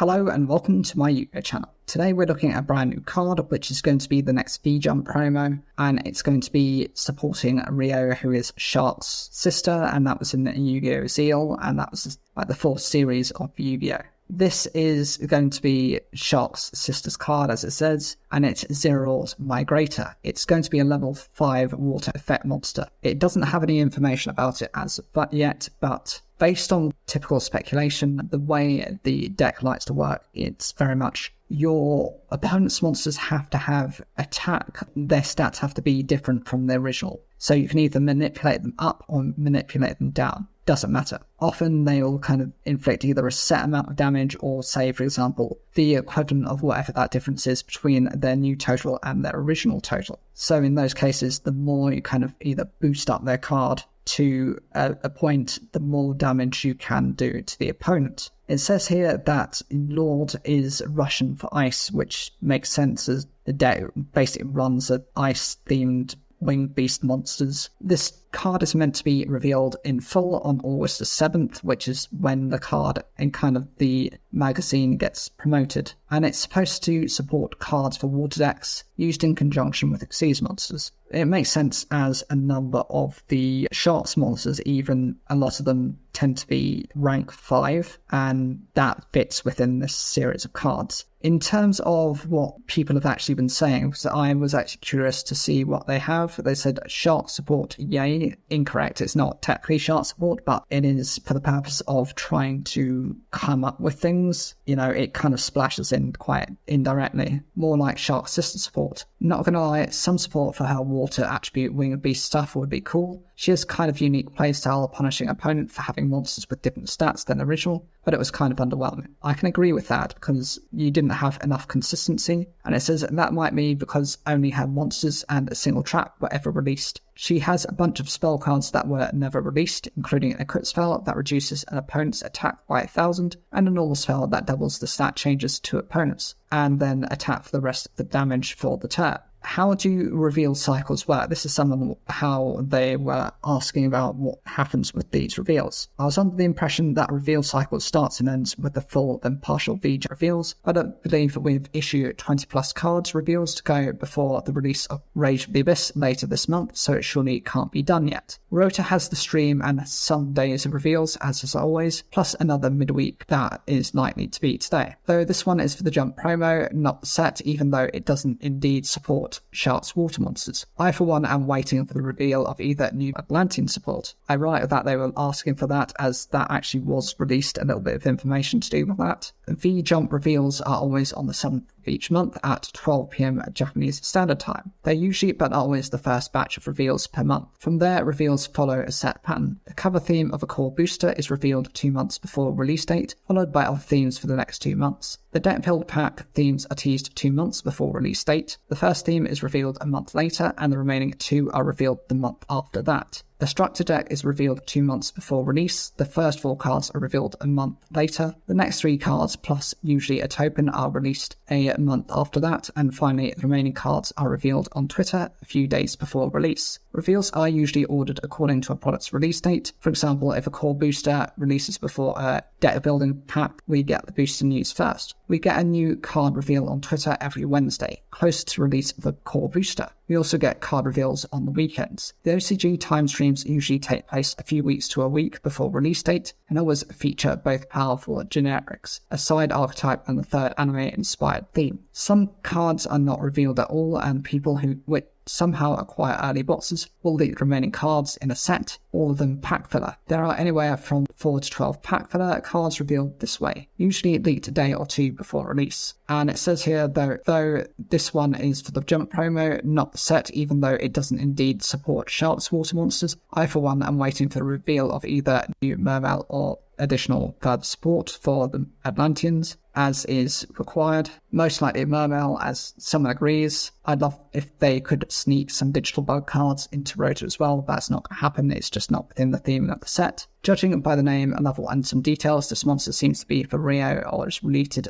Hello and welcome to my Yu-Gi-Oh channel. Today we're looking at a brand new card, which is going to be the next vjump promo, and it's going to be supporting Ryo, who is Shark's sister, and that was in Yu-Gi-Oh Zeal, and that was like the fourth series of Yu-Gi-Oh. This is going to be Shark's sister's card, as it says, and it's Zerort Migrator. It's going to be a level 5 water effect monster. It doesn't have any information about it as of yet, but based on typical speculation, the way the deck likes to work, it's very much your opponent's monsters have to have attack. Their stats have to be different from the original. So you can either manipulate them up or manipulate them down. Doesn't matter. Often they'll kind of inflict either a set amount of damage or, say, for example, the equivalent of whatever that difference is between their new total and their original total. So in those cases, the more you kind of either boost up their card to a point, the more damage you can do to the opponent. It says here that Lord is Russian for ice, which makes sense as the deck basically runs an ice-themed winged beast monsters. This card is meant to be revealed in full on August the 7th, which is when the card in kind of the magazine gets promoted. And it's supposed to support cards for water decks used in conjunction with Xyz monsters. It makes sense as a number of the Sharks monsters, even a lot of them tend to be rank 5, and that fits within this series of cards. In terms of what people have actually been saying, because I was actually curious to see what they have, they said Shark support, yay. Incorrect, it's not technically Shark support, but it is for the purpose of trying to come up with things. You know, it kind of splashes in quite indirectly, more like Shark sister support. Not gonna lie, some support for her water attribute winged beast stuff would be cool. She has kind of unique playstyle, punishing opponent for having monsters with different stats than original, but it was kind of underwhelming. I can agree with that because you didn't have enough consistency, and it says that might be because only her monsters and a single trap were ever released. She has a bunch of spell cards that were never released, including a crit spell that reduces an opponent's attack by 1,000, and a normal spell that doubles the stat changes to opponents, and then attack for the rest of the damage for the turn. How do reveal cycles work? This is some of how they were asking about what happens with these reveals. I was under the impression that reveal cycle starts and ends with the full then partial VJ reveals, but I believe that we've issued 20 plus cards reveals to go before the release of Rage of the Abyss later this month, so it surely can't be done yet. Rota has the stream and some days of reveals, as always, plus another midweek that is likely to be today. Though this one is for the jump promo, not the set, even though it doesn't indeed support Shark's water monsters. I, for one, am waiting for the reveal of either new Atlantean support. I write that they were asking for that, as that actually was released, a little bit of information to do with that. V-Jump reveals are always on the 7th of each month at 12 PM Japanese Standard Time. They're usually but not always the first batch of reveals per month. From there, reveals follow a set pattern. The cover theme of a core booster is revealed 2 months before release date, followed by other themes for the next 2 months. The deck build pack themes are teased 2 months before release date. The first theme is revealed a month later, and the remaining 2 are revealed the month after that. The structure deck is revealed 2 months before release. The first 4 cards are revealed a month later. The next 3 cards, plus usually a token, are released a month after that. And finally, the remaining cards are revealed on Twitter a few days before release. Reveals are usually ordered according to a product's release date. For example, if a core booster releases before a deck building pack, we get the booster news first. We get a new card reveal on Twitter every Wednesday, close to release of a core booster. We also get card reveals on the weekends. The OCG time streams usually take place a few weeks to a week before release date, and always feature both powerful generics, a side archetype, and the third anime-inspired theme. Some cards are not revealed at all, and people who somehow acquire early boxes will leak the remaining cards in a set, all of them pack filler. There are anywhere from 4 to 12 pack filler cards revealed this way, usually leaked a day or 2 before release. And it says here, though this one is for the jump promo, not the set, even though it doesn't indeed support Shark's water monsters, I for one am waiting for the reveal of either new Mermail or additional further support for the Atlanteans, as is required. Most likely Mermail, as someone agrees. I'd love if they could sneak some digital bug cards into Rota as well. That's not going to happen, it's just not within the theme of the set. Judging by the name, level, and some details, this monster seems to be for Rio, or is related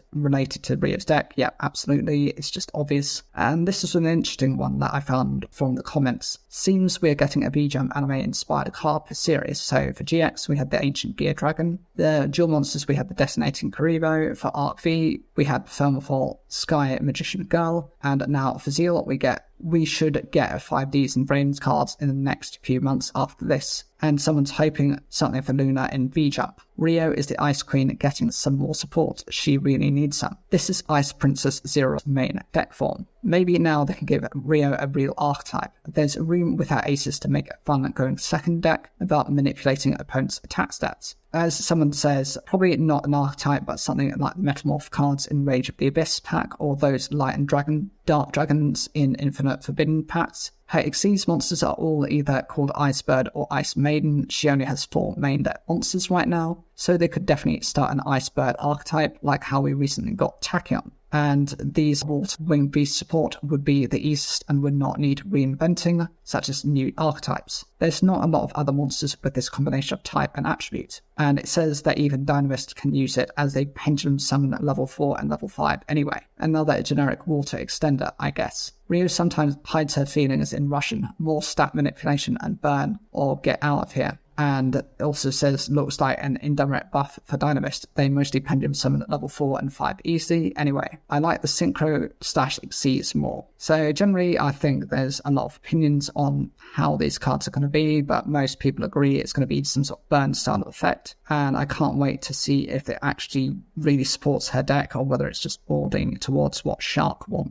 to Rio's deck. Yeah, absolutely. It's just obvious. And this is an interesting one that I found from the comments. Seems we're getting a vjump anime-inspired card per series. So for GX, we had the Ancient Gear Dragon. The dual monsters, we had the Detonating Karibo. For Arc V, we had Thermophol Sky Magician Girl. And now for Zeal, we should get 5Ds and Brains cards in the next few months after this. And someone's hoping something for Luna in vjump. Rio is the Ice Queen getting some more support. She really needs some. This is Ice Princess Zero's main deck form. Maybe now they can give Rio a real archetype. There's room without aces to make a fun going second deck without manipulating opponents' attack stats. As someone says, probably not an archetype, but something like Metamorph cards in Rage of the Abyss pack, or those Light and Dark Dragons in Infinite Forbidden packs. Her Xyz monsters are all either called Icebird or Ice Maiden. She only has 4 main deck monsters right now, so they could definitely start an Icebird archetype, like how we recently got Tachyon. And these Water Wing Beast support would be the easiest and would not need reinventing, such as new archetypes. There's not a lot of other monsters with this combination of type and attribute, and it says that even Dynamist can use it as a pendulum summon at level 4 and level 5 anyway. Another generic water extender, I guess. Rio sometimes hides her feelings in Russian, more stat manipulation and burn, or get out of here. And it also says, looks like an indirect buff for Dynamist. They mostly pendulum summon at level 4 and 5 easily. Anyway, I like the Synchro Stash Xyz more. So generally, I think there's a lot of opinions on how these cards are going to be, but most people agree it's going to be some sort of burn style effect. And I can't wait to see if it actually really supports her deck or whether it's just boarding towards what Shark wants.